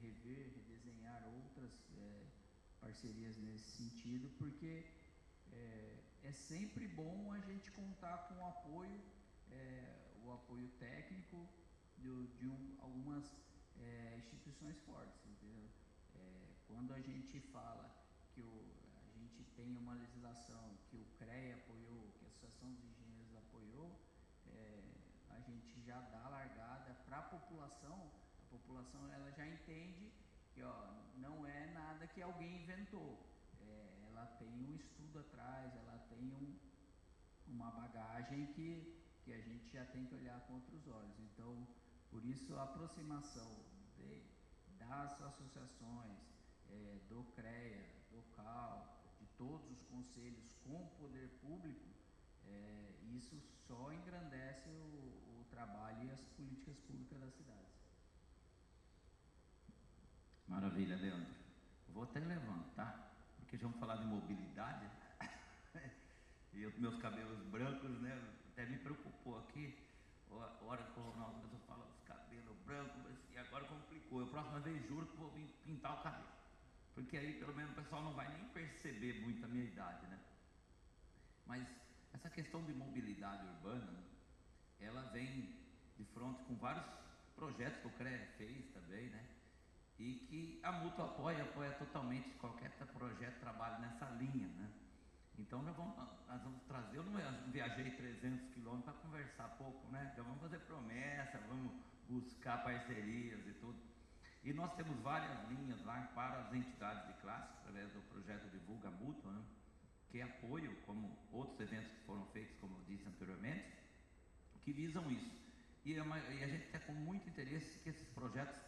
rever, redesenhar outras parcerias nesse sentido, porque é sempre bom a gente contar com o apoio técnico de algumas instituições fortes, entendeu? Quando a gente fala que a gente tem uma legislação que o CREA apoiou, que a Associação dos Engenheiros apoiou, a gente já dá largada para a população ela já entende que não é nada que alguém inventou. Ela tem um estudo atrás, ela tem uma bagagem que a gente já tem que olhar com outros olhos. Então, por isso a aproximação das associações, do CREA, do CAL, de todos os conselhos com o poder público, isso só engrandece o trabalho e as políticas públicas das cidades. Maravilha, Leandro. Vou até levantar, porque já vamos falar de mobilidade. E os meus cabelos brancos, né? Até me preocupou aqui. A hora que eu falo dos cabelos brancos, e agora complicou. Eu, próxima vez, juro que vou vir pintar o cabelo. Porque aí, pelo menos, o pessoal não vai nem perceber muito a minha idade, né? Mas essa questão de mobilidade urbana, ela vem de frente com vários projetos que o CREA fez também, né? E que a Mútua apoia totalmente qualquer projeto, trabalho nessa linha, né? Então nós vamos trazer, eu não viajei 300 quilômetros para conversar pouco, né? Já vamos fazer promessa, vamos buscar parcerias e tudo. E nós temos várias linhas lá para as entidades de classe, através do projeto Divulga Mútua, né? Que é apoio, como outros eventos que foram feitos, como eu disse anteriormente, que visam isso. E a gente está com muito interesse que esses projetos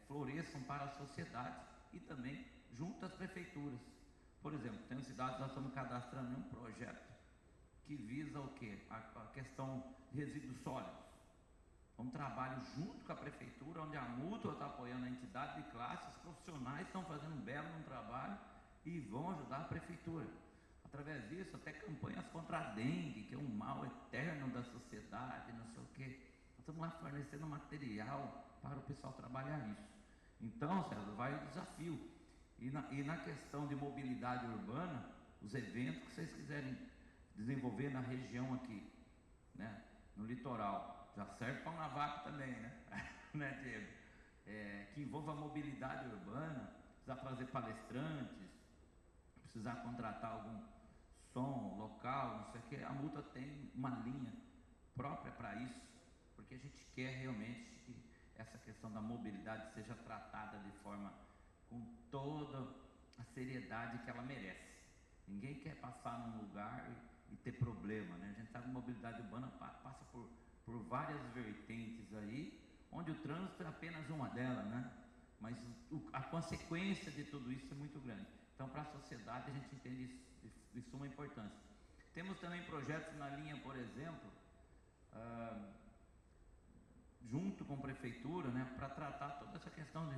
floresçam para a sociedade e também junto às prefeituras. Por exemplo, tem cidades, nós estamos cadastrando um projeto que visa o quê? A questão de resíduos sólidos. Um trabalho junto com a prefeitura, onde a Mútua está apoiando a entidade de classe, os profissionais estão fazendo um belo trabalho e vão ajudar a prefeitura. Através disso, até campanhas contra a dengue, que é um mal eterno da sociedade, não sei o quê. Nós estamos lá fornecendo material para o pessoal trabalhar isso. Então, César, vai o desafio. E na questão de mobilidade urbana, os eventos que vocês quiserem desenvolver na região aqui, né, no litoral, já serve para o Navap também, né? Né, Diego? Que envolva a mobilidade urbana, precisar trazer palestrantes, precisar contratar algum som local, não sei o que, a Mútua tem uma linha própria para isso, porque a gente quer realmente que essa questão da mobilidade seja tratada de forma com toda a seriedade que ela merece. Ninguém quer passar num lugar e ter problema, né? A gente sabe que a mobilidade urbana passa por várias vertentes aí, onde o trânsito é apenas uma delas, né? Mas a consequência de tudo isso é muito grande. Então, para a sociedade, a gente entende isso de suma importância. Temos também projetos na linha, por exemplo, junto com a prefeitura, né, para tratar toda essa questão de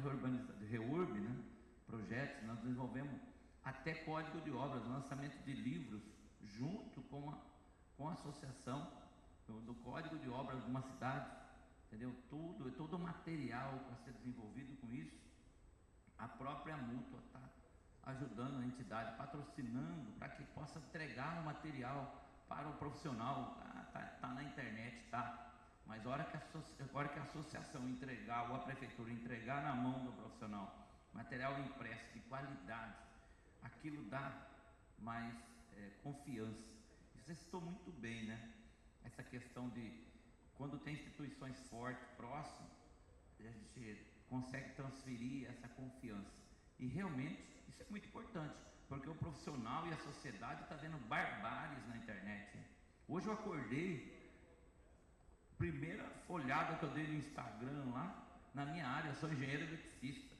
reurb, né, projetos. Nós desenvolvemos até código de obras, lançamento de livros, junto com a associação do código de obras de uma cidade, entendeu? Todo o material para ser desenvolvido com isso, a própria Mútua está ajudando a entidade, patrocinando para que possa entregar o material para o profissional. Tá na internet, tá? Mas a hora que a associação entregar, ou a prefeitura entregar na mão do profissional material impresso de qualidade, aquilo dá mais confiança. Você citou muito bem, né? Essa questão de quando tem instituições fortes, próximas, a gente consegue transferir essa confiança. E realmente isso é muito importante, porque o profissional e a sociedade estão vendo barbáries na internet. Hoje eu acordei, primeira folhada que eu dei no Instagram lá, na minha área, eu sou engenheiro eletricista.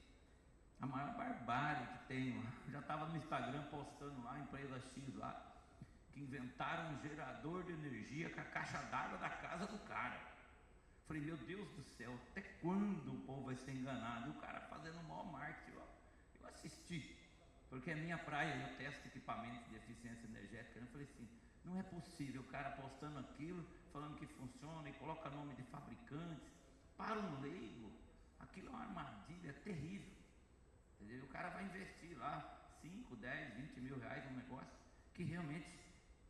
A maior barbárie que tenho, já estava no Instagram postando lá, empresa X lá, que inventaram um gerador de energia com a caixa d'água da casa do cara. Falei, meu Deus do céu, até quando o povo vai ser enganado? E o cara fazendo o maior marketing, eu assisti, porque é minha praia, eu testo equipamentos de eficiência energética. Eu falei assim, não é possível o cara postando aquilo, falando que funciona e coloca nome de fabricantes. Para um leigo, aquilo é uma armadilha terrível, entendeu? O cara vai investir lá 5, 10, 20 mil reais num negócio que realmente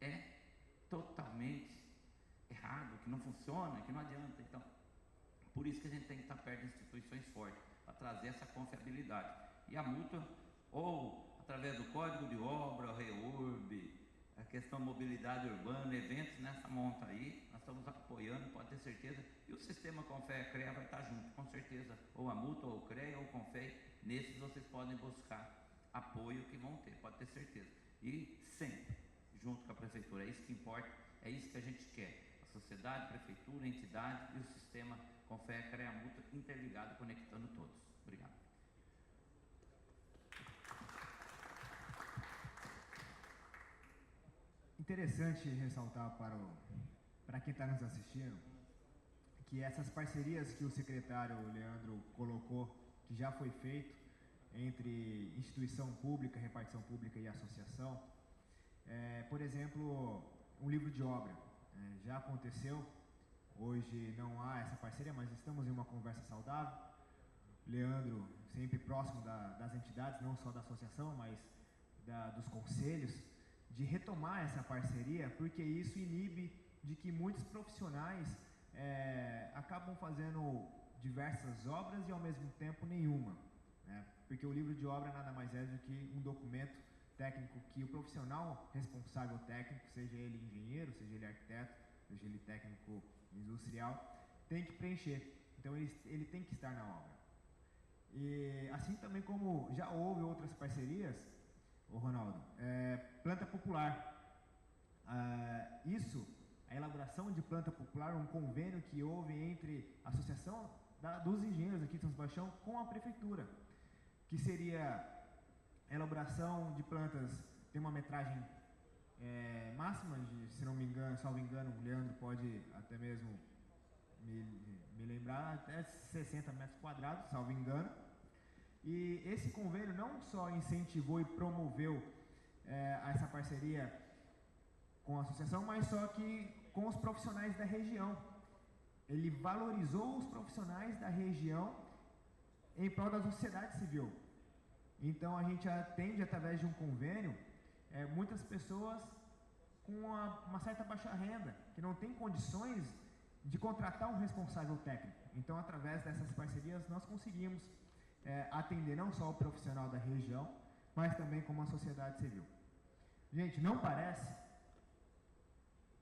é totalmente errado, que não funciona, que não adianta. Então, por isso que a gente tem que estar perto de instituições fortes, para trazer essa confiabilidade. E a Mútua, ou através do código de obra, REURB, a questão mobilidade urbana, eventos nessa monta aí, nós estamos apoiando, pode ter certeza, e o sistema Confea CREA vai estar junto, com certeza, ou a Multa, ou o CREA, ou o Confea, nesses vocês podem buscar apoio que vão ter, pode ter certeza, e sempre, junto com a Prefeitura, é isso que importa, é isso que a gente quer, a sociedade, prefeitura, entidade e o sistema Confea CREA Multa interligado, conectando todos. Obrigado. Interessante ressaltar para quem está nos assistindo que essas parcerias que o secretário Leandro colocou, que já foi feito entre instituição pública, repartição pública e associação, por exemplo, um livro de obra, já aconteceu, hoje não há essa parceria, mas estamos em uma conversa saudável, Leandro sempre próximo das entidades, não só da associação, mas dos conselhos, de retomar essa parceria, porque isso inibe de que muitos profissionais acabam fazendo diversas obras e ao mesmo tempo nenhuma, né? Porque o livro de obra nada mais é do que um documento técnico que o profissional responsável técnico, seja ele engenheiro, seja ele arquiteto, seja ele técnico industrial, tem que preencher. Então ele tem que estar na obra. E assim também como já houve outras parcerias, Ronaldo, planta popular, a elaboração de planta popular, um convênio que houve entre a Associação dos Engenheiros aqui de São Sebastião com a Prefeitura, que seria a elaboração de plantas, tem uma metragem máxima, se não me engano, salvo engano, o Leandro pode até mesmo me lembrar, até 60 metros quadrados, salvo engano. E esse convênio não só incentivou e promoveu essa parceria com a associação, mas só que com os profissionais da região. Ele valorizou os profissionais da região em prol da sociedade civil. Então a gente atende através de um convênio muitas pessoas com uma certa baixa renda, que não tem condições de contratar um responsável técnico. Então através dessas parcerias nós conseguimos atender não só o profissional da região, mas também como a sociedade civil. Gente, não parece,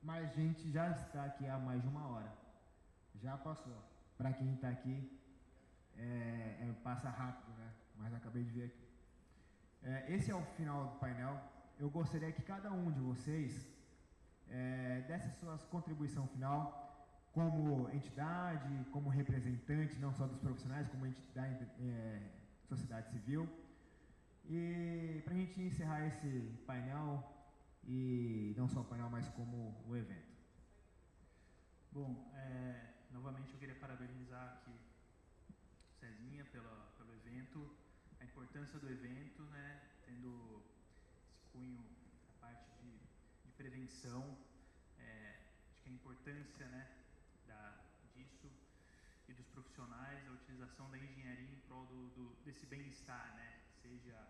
mas a gente já está aqui há mais de 1 hora. Já passou. Para quem está aqui, passa rápido, né? Mas acabei de ver aqui. Esse é o final do painel. Eu gostaria que cada um de vocês desse a sua contribuição final, como entidade, como representante, não só dos profissionais, como entidade, sociedade civil. E para a gente encerrar esse painel, e não só o painel, mas como o evento. Bom, novamente eu queria parabenizar aqui Cezinha pelo evento, a importância do evento, né, tendo esse cunho, a parte de prevenção, acho que a importância, né, disso e dos profissionais, a utilização da engenharia em prol desse bem-estar, né? Seja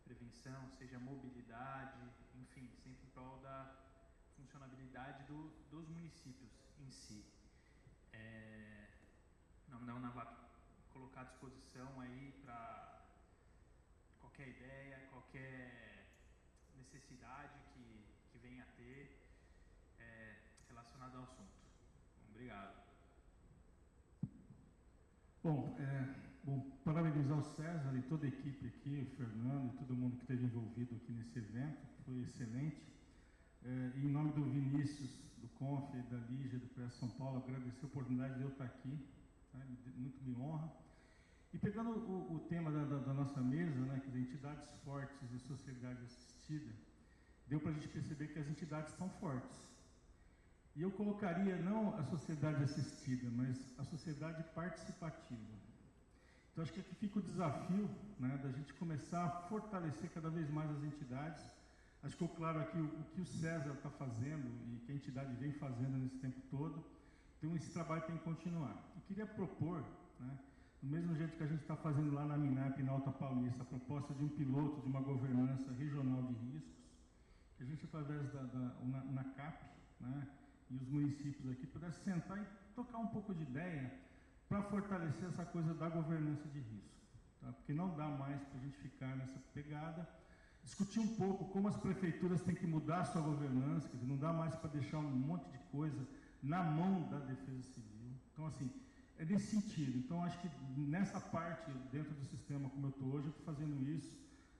prevenção, seja mobilidade, enfim, sempre em prol da funcionabilidade dos municípios em si. Em nome da UNAVAP, colocar à disposição aí para qualquer ideia, qualquer necessidade que venha a ter relacionada ao assunto. Obrigado. Bom, parabenizar o César e toda a equipe aqui, o Fernando e todo mundo que esteve envolvido aqui nesse evento, foi excelente. E em nome do Vinícius, do CONF, da Lígia, do PRES São Paulo, agradecer a oportunidade de eu estar aqui, tá? Muito me honra. E pegando o tema da nossa mesa, né, que as entidades fortes e sociedade assistida, deu para a gente perceber que as entidades são fortes. E eu colocaria não a sociedade assistida, mas a sociedade participativa. Então acho que aqui fica o desafio, né, da gente começar a fortalecer cada vez mais as entidades. Acho que ficou claro aqui o que o César está fazendo e que a entidade vem fazendo nesse tempo todo. Então esse trabalho tem que continuar. E queria propor, né, do mesmo jeito que a gente está fazendo lá na MINAP, na Alta Paulista, a proposta de um piloto de uma governança regional de riscos, que a gente, através da UNACAP, né, e os municípios aqui pudessem sentar e tocar um pouco de ideia para fortalecer essa coisa da governança de risco, tá? Porque não dá mais para a gente ficar nessa pegada discutir um pouco como as prefeituras têm que mudar a sua governança, quer dizer, não dá mais para deixar um monte de coisa na mão da Defesa Civil. Então, assim, é nesse sentido. Então, acho que nessa parte, dentro do sistema como eu estou hoje, eu estou fazendo isso.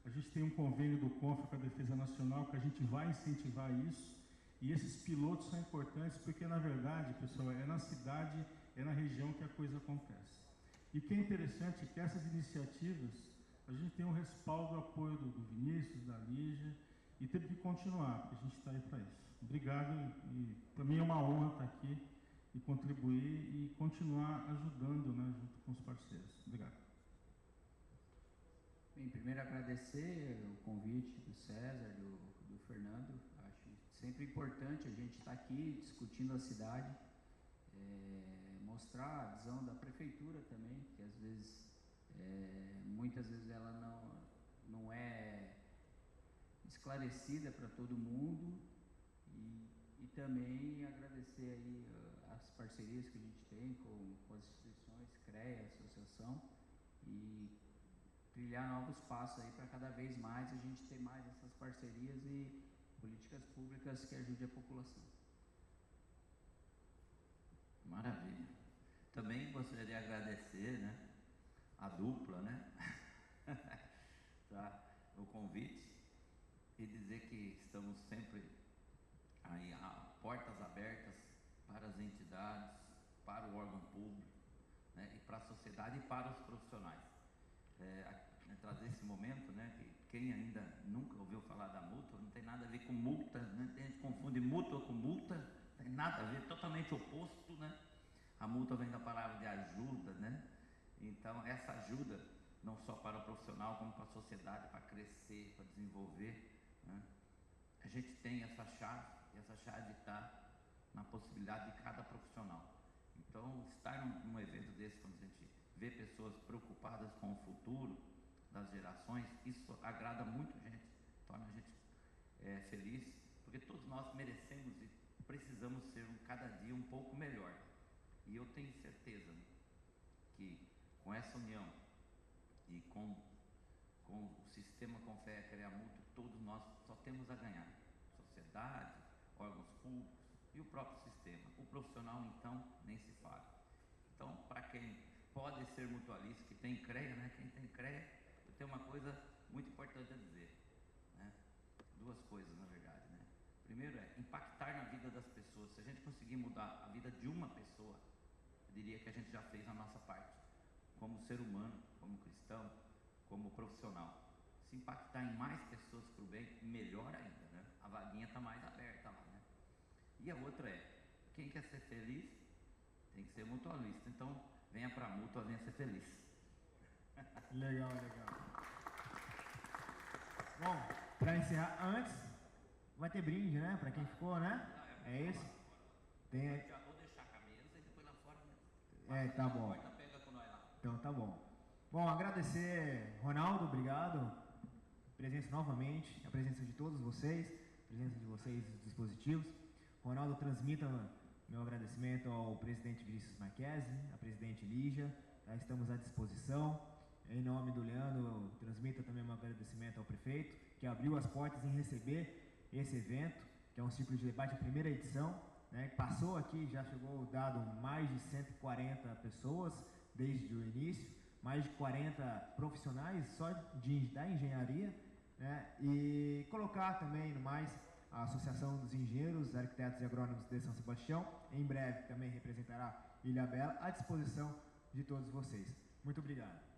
A gente tem um convênio do CONFA com a Defesa Nacional, que a gente vai incentivar isso. E esses pilotos são importantes porque, na verdade, pessoal, é na cidade, é na região que a coisa acontece. E o que é interessante é que essas iniciativas, a gente tem um respaldo, apoio do Vinícius, da Lígia, e teve que continuar, porque a gente está aí para isso. Obrigado, e para mim é uma honra estar aqui e contribuir e continuar ajudando, né, junto com os parceiros. Obrigado. Bem, primeiro agradecer o convite do César, do Fernando. Acho sempre importante a gente estar aqui discutindo a cidade, mostrar a visão da prefeitura também, que às vezes, muitas vezes ela não é esclarecida para todo mundo, e também agradecer aí as parcerias que a gente tem com as instituições, CREA, Associação, e trilhar novos passos aí para cada vez mais a gente ter mais essas parcerias e políticas públicas que ajudem a população. Maravilha. Também gostaria de agradecer, né, a dupla, né, tá, o convite, e dizer que estamos sempre aí, portas abertas para as entidades, para o órgão público, né, e para a sociedade e para os profissionais. Trazer esse momento, né, que quem ainda nunca ouviu falar da mútua, não tem nada a ver com multa, né, a gente confunde mútua com multa, não tem nada a ver, totalmente oposto, né? A multa vem da palavra de ajuda, né? Então, essa ajuda, não só para o profissional, como para a sociedade, para crescer, para desenvolver, né? A gente tem essa chave, e essa chave está na possibilidade de cada profissional. Então, estar num evento desse, quando a gente vê pessoas preocupadas com o futuro das gerações, isso agrada muito a gente, torna a gente feliz, porque todos nós merecemos e precisamos ser cada dia um pouco melhor. E eu tenho certeza, né, que com essa união e com o sistema Confea Criar Mútuo, todos nós só temos a ganhar. Sociedade, órgãos públicos e o próprio sistema. O profissional, então, nem se fala. Então, para quem pode ser mutualista, que tem CREA, né? Quem tem CREA, eu tenho uma coisa muito importante a dizer, né? Duas coisas, na verdade, né? Primeiro é impactar na vida das pessoas. Se a gente conseguir mudar a vida de uma pessoa, eu diria que a gente já fez a nossa parte, como ser humano, como cristão, como profissional. Se impactar em mais pessoas para o bem, melhor ainda, né? A vaguinha está mais aberta lá, né? E a outra é, quem quer ser feliz tem que ser mutualista. Então, venha para a mútua, venha ser feliz. Legal, legal. Bom, para encerrar, antes, vai ter brinde, né? Para quem ficou, né? É isso? Tem... Já vou deixar a camisa e depois lá fora, né? Tá bom. Pega com nós lá. Então tá bom. Bom, agradecer, Ronaldo, obrigado. Presença novamente, a presença de todos vocês, a presença de vocês dos dispositivos. Ronaldo, transmita meu agradecimento ao presidente Vinícius Marquesi, à presidente Lígia, tá? Estamos à disposição. Em nome do Leandro, transmita também meu agradecimento ao prefeito, que abriu as portas em receber esse evento, que é um ciclo de debate, a primeira edição, né? Passou aqui, já chegou dado mais de 140 pessoas desde o início, mais de 40 profissionais só da engenharia, né? E colocar também no mais a Associação dos Engenheiros, Arquitetos e Agrônomos de São Sebastião, em breve também representará Ilhabela, à disposição de todos vocês. Muito obrigado.